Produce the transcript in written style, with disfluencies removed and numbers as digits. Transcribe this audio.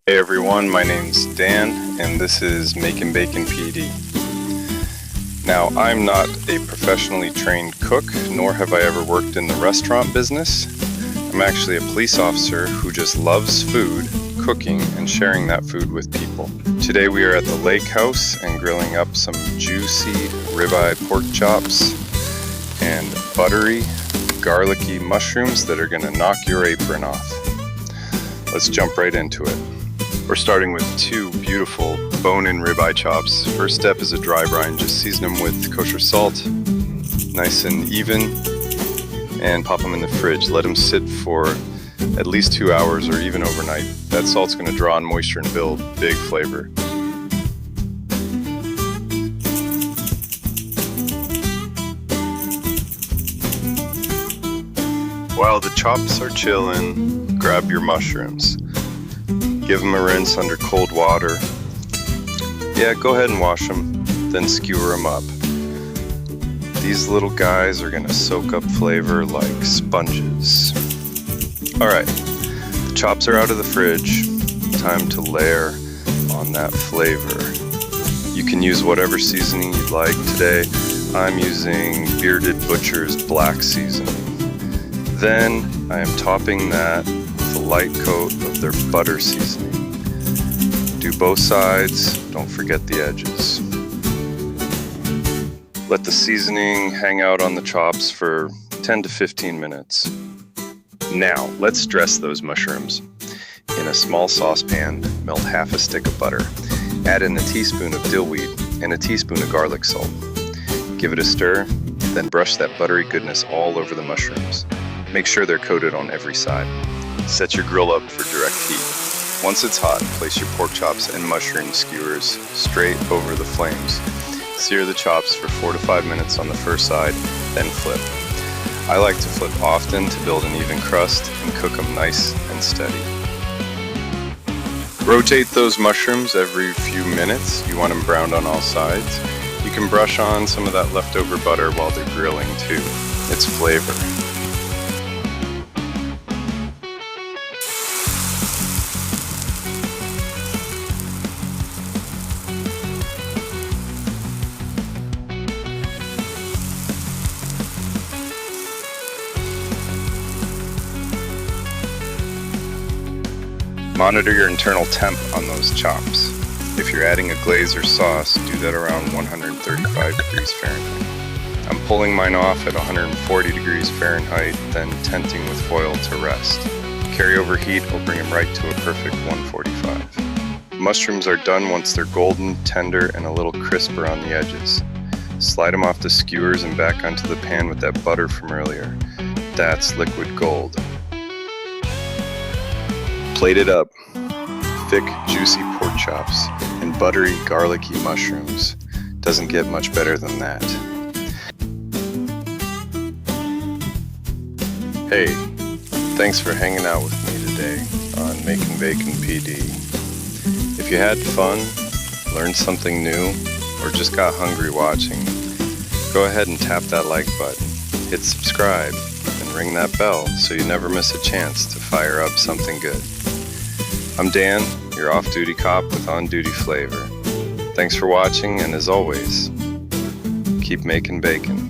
Hey everyone, my name's Dan, and this is Makin Bacon PD. Now, I'm not a professionally trained cook, nor have I ever worked in the restaurant business. I'm actually a police officer who just loves food, cooking, and sharing that food with people. Today we are at the lake house and grilling up some juicy ribeye pork chops and buttery, garlicky mushrooms that are going to knock your apron off. Let's jump right into it. We're starting with two beautiful bone-in ribeye chops. First step is a dry brine. Just season them with kosher salt, nice and even, and pop them in the fridge. Let them sit for at least 2 hours or even overnight. That salt's going to draw in moisture and build big flavor. While the chops are chilling, grab your mushrooms. Give them a rinse under cold water. Yeah, go ahead and wash them, then skewer them up. These little guys are gonna soak up flavor like sponges. Alright, the chops are out of the fridge. Time to layer on that flavor. You can use whatever seasoning you'd like. Today, I'm using Bearded Butcher's black seasoning. Then, I am topping that with a light coat of their butter seasoning. Do both sides, don't forget the edges. Let the seasoning hang out on the chops for 10 to 15 minutes. Now, let's dress those mushrooms. In a small saucepan, melt half a stick of butter. Add in a teaspoon of dill weed and a teaspoon of garlic salt. Give it a stir, then brush that buttery goodness all over the mushrooms. Make sure they're coated on every side. Set your grill up for direct heat. Once it's hot, place your pork chops and mushroom skewers straight over the flames. Sear the chops for 4 to 5 minutes on the first side, then flip. I like to flip often to build an even crust and cook them nice and steady. Rotate those mushrooms every few minutes. You want them browned on all sides. You can brush on some of that leftover butter while they're grilling too. It's flavor. Monitor your internal temp on those chops. If you're adding a glaze or sauce, do that around 135 degrees Fahrenheit. I'm pulling mine off at 140 degrees Fahrenheit, then tenting with foil to rest. Carryover heat will bring them right to a perfect 145. Mushrooms are done once they're golden, tender, and a little crisper on the edges. Slide them off the skewers and back onto the pan with that butter from earlier. That's liquid gold. Plate it up. Thick, juicy pork chops and buttery, garlicky mushrooms. Doesn't get much better than that. Hey, thanks for hanging out with me today on Makin Bacon PD. If you had fun, learned something new, or just got hungry watching, go ahead and tap that like button, hit subscribe, and ring that bell so you never miss a chance to fire up something good. I'm Dan, your off-duty cop with on-duty flavor. Thanks for watching, and as always, keep making bacon.